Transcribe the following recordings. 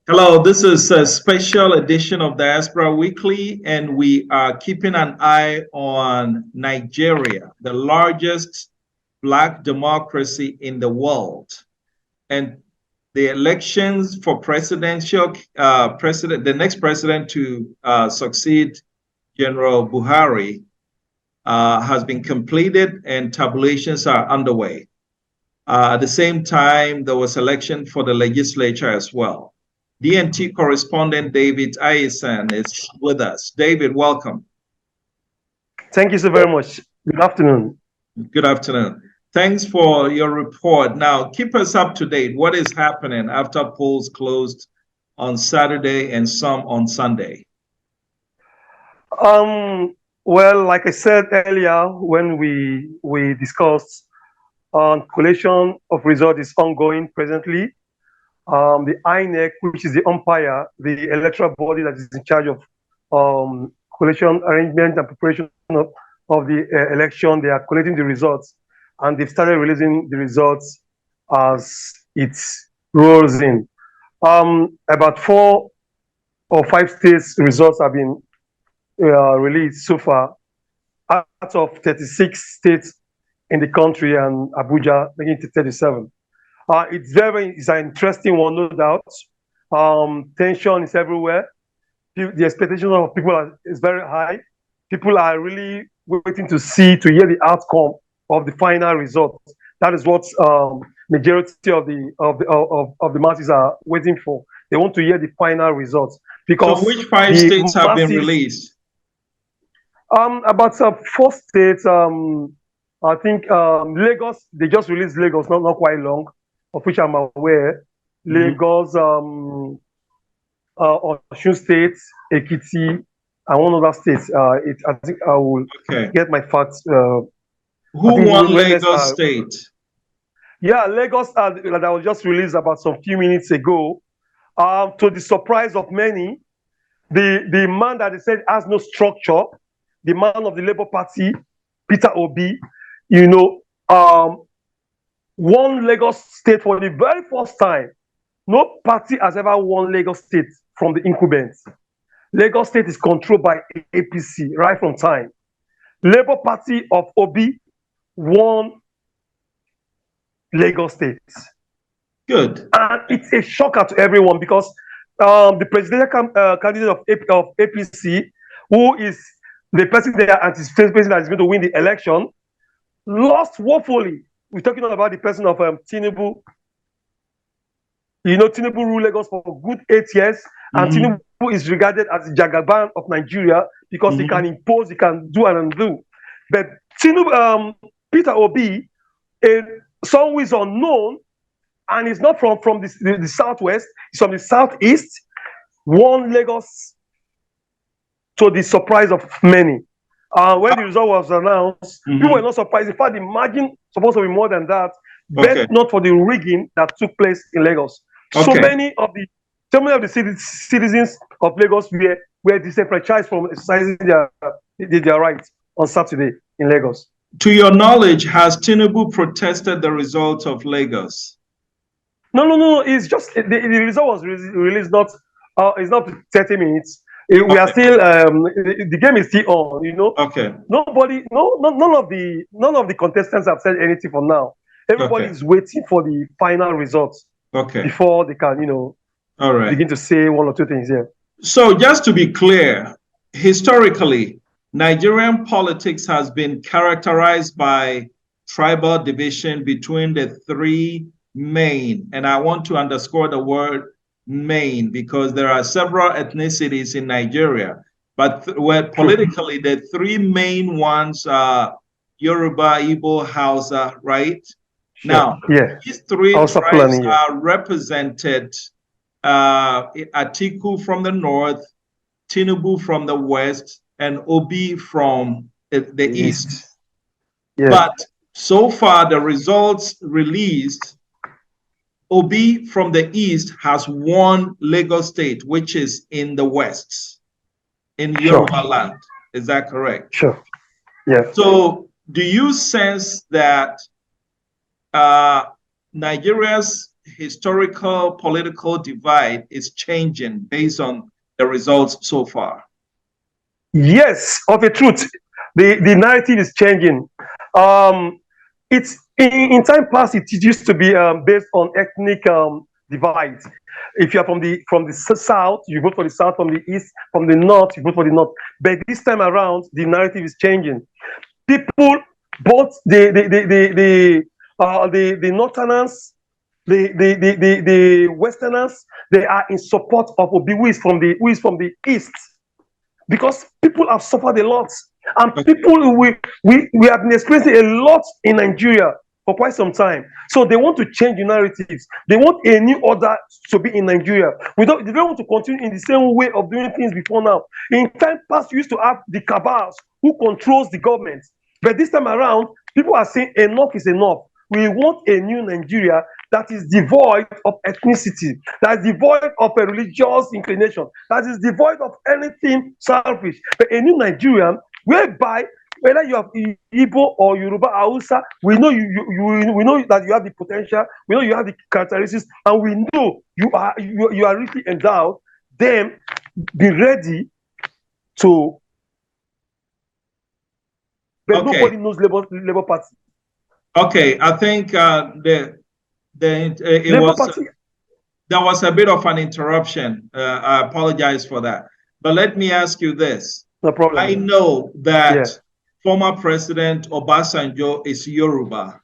Hello, this is a special edition of Diaspora Weekly, and we are keeping an eye on Nigeria, the largest Black democracy in the world. And the elections for the next president to succeed General Buhari has been completed and tabulations are underway. At the same time, there was election for the legislature as well. DNT correspondent David Aysan is with us. David, welcome. Thank you so very much. Good afternoon. Good afternoon. Thanks for your report. Now, keep us up to date. What is happening after polls closed on Saturday and some on Sunday? Well, like I said earlier, when we discussed, collation of results is ongoing presently. The INEC, which is the umpire, the electoral body that is in charge of collation arrangement and preparation of the election, they are collating the results, and they've started releasing the results as it rolls in. About 4 or 5 states results have been released so far out of 36 states in the country, and Abuja making it 37. It's an interesting one, no doubt. Tension is everywhere. The expectation of people is very high. People are really waiting to hear the outcome of the final result. That is what majority of the masses are waiting for. They want to hear the final results because. So, which 5 states have been released? About 4 states. I think Lagos. They just released Lagos not quite long, of which I'm aware. Lagos, Osun State, Ekiti, and one other state. I think I will get my facts. Who won Lagos State? Yeah, Lagos that was just released about some few minutes ago. To the surprise of many, the man that they said has no structure, the man of the Labour Party, Peter Obi, won Lagos State for the very first time. No party has ever won Lagos State from the incumbents. Lagos State is controlled by APC right from time. Labour Party of Obi won Lagos State. Good. And it's a shocker to everyone because the presidential candidate of APC, who is the person that anticipates that is going to win the election, lost woefully. We're talking about the person of Tinubu. Tinubu ruled Lagos for a good 8 years, and Tinubu is regarded as the Jagaban of Nigeria because he can impose, he can do and undo. But Tinubu, Peter Obi, someone who is unknown, and he's not from the southwest, he's from the southeast, won Lagos to the surprise of many. When the result was announced, people were not surprised. In fact, the margin supposed to be more than that, but not for the rigging that took place in Lagos. So many of the citizens of Lagos were disenfranchised from exercising their rights on Saturday in Lagos. To your knowledge, has Tinubu protested the results of Lagos? No. It's just the result was released. It's not 30 minutes. We are still the game is still on. Okay. None of the contestants have said anything for now. Everybody is waiting for the final results. Before they can begin to say 1 or 2 things here. So just to be clear, historically, Nigerian politics has been characterized by tribal division between the 3 main, and I want to underscore the word main because there are several ethnicities in Nigeria, but where politically the 3 main ones are Yoruba, Igbo, Hausa, right? Sure. Now, these 3 tribes are represented, Atiku from the north, Tinubu from the west, and Obi from the east. But so far, the results released, Obi from the east has won Lagos State, which is in the west, in Yoruba land. Is that correct? Sure. Yeah. So do you sense that Nigeria's historical political divide is changing based on the results so far? Yes, of a truth, the narrative is changing. It's in time past, it used to be based on ethnic divides. If you are from the south, you vote for the south. From the east, from the north, you vote for the north. But this time around, the narrative is changing. People, both the northerners, the westerners, they are in support of Obi, who is from the east, because people have suffered a lot, and people we have been experiencing a lot in Nigeria for quite some time. So they want to change the narratives. They want a new order to be in Nigeria. They don't want to continue in the same way of doing things before now. In time past, you used to have the cabals who controls the government, but this time around, people are saying enough is enough. We want a new Nigeria that is devoid of ethnicity, that is devoid of a religious inclination, that is devoid of anything selfish. But a new Nigerian whereby whether you have Igbo or Yoruba, Hausa, we know we know that you have the potential, we know you have the characteristics, and we know you are really endowed. Then be ready to. But nobody knows Labour Party. Okay, I think there was a bit of an interruption. I apologize for that. But let me ask you this. No problem. I know that former President Obasanjo is Yoruba,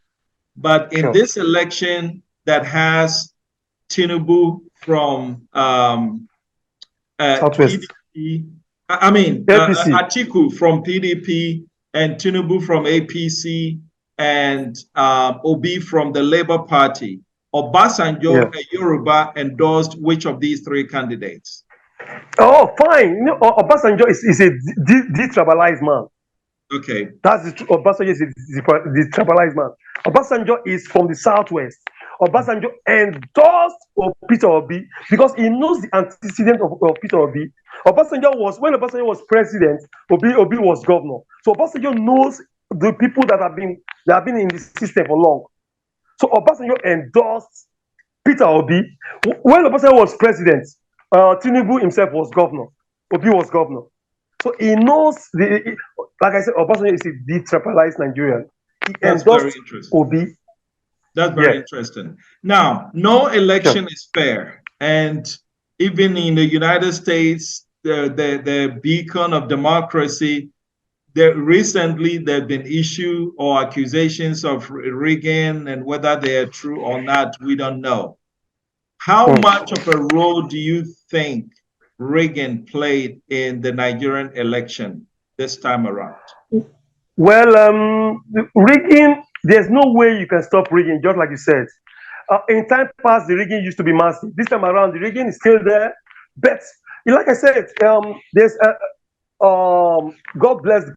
but in this election that has Tinubu from PDP, Atiku from PDP and Tinubu from APC, and Obi from the Labour Party, Obasanjo, a Yoruba, endorsed which of these three candidates? Oh, fine. You know, Obasanjo is a detribalized man. Okay. Obasanjo is a detribalized man. Obasanjo is from the southwest. Obasanjo endorsed Peter Obi because he knows the antecedent of Peter Obi. When Obasanjo was president, Obi was governor. So Obasanjo knows the people that have been in the system for long. So Obasanjo endorsed Peter Obi. When Obasanjo was president, Tinubu himself was governor. Obi was governor. So he knows like I said, Obasanjo is a detribalized Nigerian. He endorsed Obi. That's very interesting. Now, no election is fair. And even in the United States, the beacon of democracy, recently there have been issues or accusations of rigging, and whether they are true or not, we don't know. How much of a role do you think rigging played in the Nigerian election this time around? Well, rigging, there's no way you can stop rigging, just like you said. In time past, the rigging used to be massive. This time around, the rigging is still there. But like I said, there's God bless the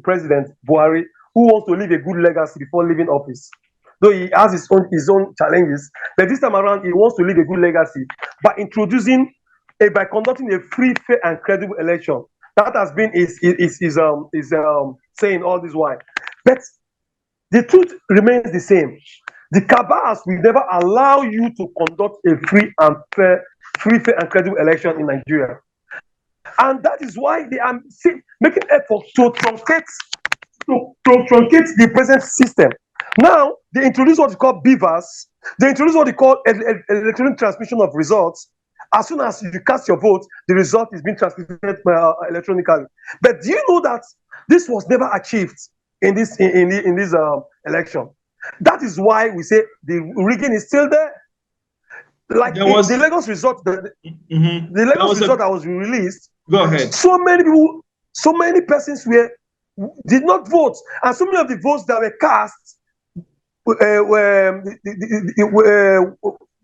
President Buhari, who wants to leave a good legacy before leaving office. Though he has his own challenges, but this time around he wants to leave a good legacy by conducting a free, fair, and credible election. That has been his saying all this while. But the truth remains the same. The cabals will never allow you to conduct a free, fair, and credible election in Nigeria. And that is why they are making efforts to truncate the present system. Now, they introduce what they call beavers. They introduce what they call electronic transmission of results. As soon as you cast your vote, the result is being transmitted electronically. But do you know that this was never achieved in this election? That is why we say the rigging is still there. Like the Lagos result, the Lagos result that was released. Go ahead. So many people, so many persons did not vote, and so many of the votes that were cast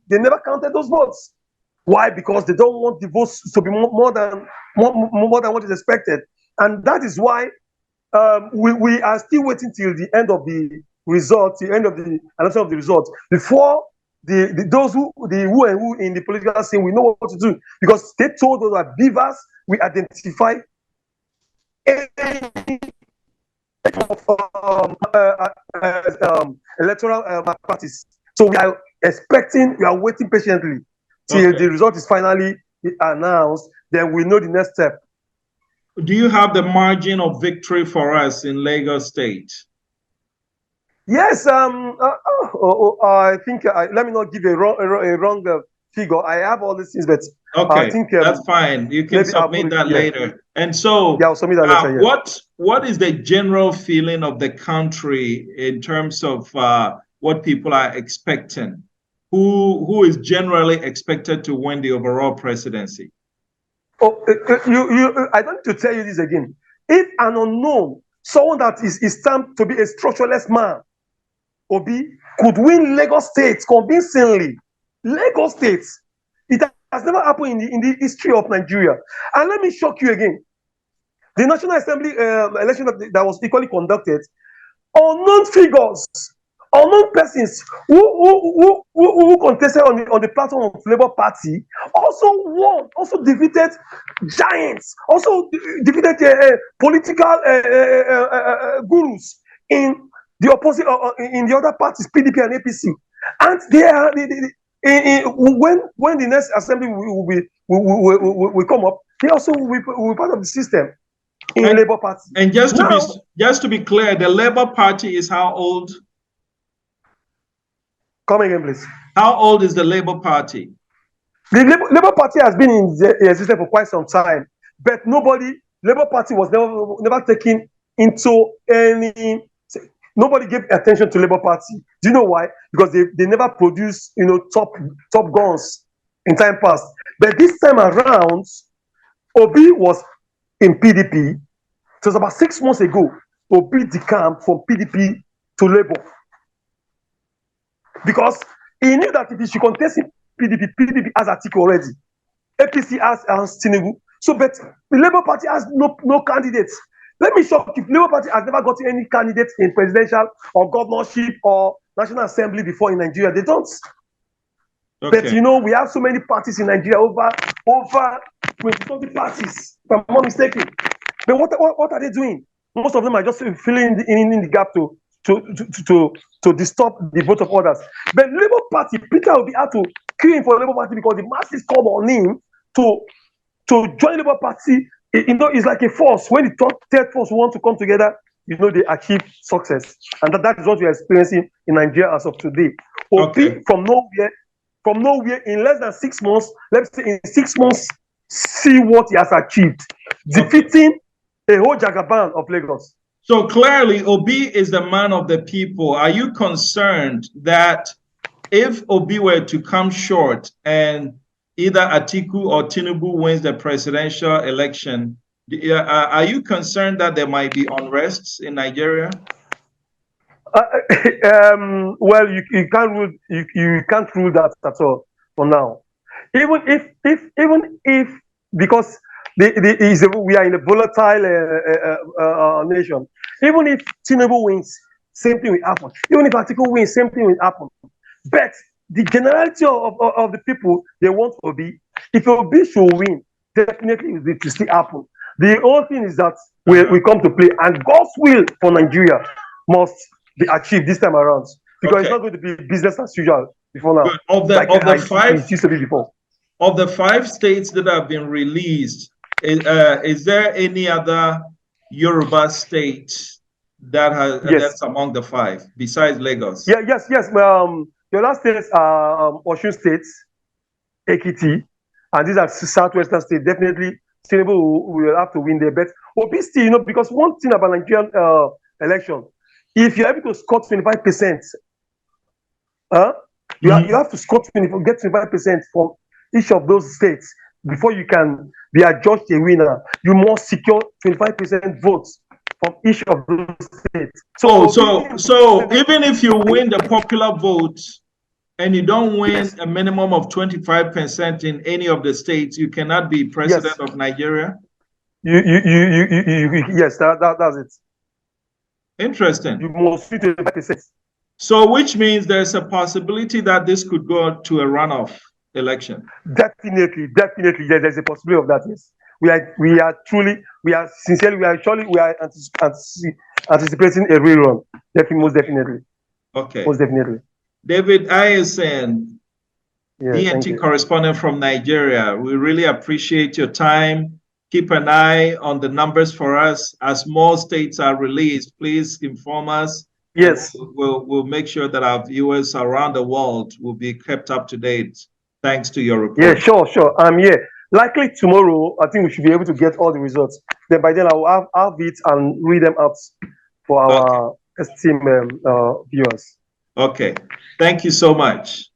they never counted those votes. Why? Because they don't want the votes to be more than what is expected, and that is why we are still waiting till the end of the results, the end of the announcement of the results, before those who and who in the political scene we know what to do, because they told us that beavers we identify electoral parties. So we are expecting, we are waiting patiently till the result is finally announced. Then we know the next step. Do you have the margin of victory for us in Lagos State? Yes. I think let me not give a wrong figure. I have all these things, but okay, I think that's fine. You can submit that later. And so, I'll submit that later. What is the general feeling of the country in terms of what people are expecting? Who is generally expected to win the overall presidency? Oh, I don't need to tell you this again. If an unknown, someone that is termed to be a structureless man, Obi, could win Lagos State convincingly, Lagos State, it has never happened in the history of Nigeria. And let me shock you again. The National Assembly election that was equally conducted, unknown figures, unknown persons who contested on the platform of Labour Party also won, also defeated giants, also defeated political gurus in the opposite, in the other parties, PDP and APC. And they are when the next assembly will come up, they also will be part of the system in Labour Party. And just to be clear, the Labour Party is how old? Come again, please. How old is the Labour Party? The Labour Party has been in existence for quite some time, but Labour Party was never taken into any. Nobody gave attention to Labour Party. Do you know why? Because they never produced, top guns in time past. But this time around, Obi was in PDP. It was about 6 months ago. Obi decamped from PDP to Labour. Because he knew that if he should contest in PDP has Atiku already. APC has Tinubu. So, but the Labour Party has no candidates. Let me shock you. Labour Party has never gotten any candidates in presidential or governorship or National Assembly before in Nigeria. They don't. Okay. But we have so many parties in Nigeria, over 20 parties, if I'm not mistaken. But what are they doing? Most of them are just filling in the gap to disturb the vote of others. But Labour Party, Peter will be out to queue in for Labour Party because the masses called on him to join Labour Party. It's like a force. When the third force want to come together, they achieve success. And that is what we are experiencing in Nigeria as of today. Okay. From nowhere, in less than 6 months, let's say in 6 months, see what he has achieved. Defeating a whole Jagaban of Lagos. So clearly, Obi is the man of the people. Are you concerned that if Obi were to come short and either Atiku or Tinubu wins the presidential election, are you concerned that there might be unrests in Nigeria? Well, you can't rule that at all for now. Even if because we are in a volatile nation. Even if Tinubu wins, same thing will happen. Even if Atiku wins, same thing will happen. But the generality of the people, they want Obi. If Obi should win, definitely it will still happen. The only thing is that we come to play, and God's will for Nigeria must be achieved this time around, because it's not going to be business as usual before now. Of the 5 states that have been released, is there any other Yoruba state that's among the 5 besides Lagos? Yes. Your last states are Osun State, Ekiti, and these are southwestern states. Definitely, Tinubu will have to win there. But Obi still, because one thing about Nigerian election, if you're able to score 25%, you have to score get 25% from each of those states before you can be adjudged a winner. You must secure 25% votes from each of those states. So even if you win the popular vote and you don't win a minimum of 25% in any of the states, you cannot be president of Nigeria? Yes, that's it. Interesting. You must be 25%. So which means there's a possibility that this could go to a runoff election? Definitely. There's a possibility of that, yes. We are anticipating a rerun. Most definitely. Okay. Most definitely. David Ayesen, Yeah, thank DNT you. correspondent from Nigeria. We really appreciate your time. Keep an eye on the numbers for us. As more states are released, please inform us. Yes. And we'll make sure that our viewers around the world will be kept up to date. Thanks to your report. Yeah, sure. I'm here. Likely tomorrow, I think we should be able to get all the results. Then by then, I will have it and read them out for our esteemed viewers. Okay. Thank you so much.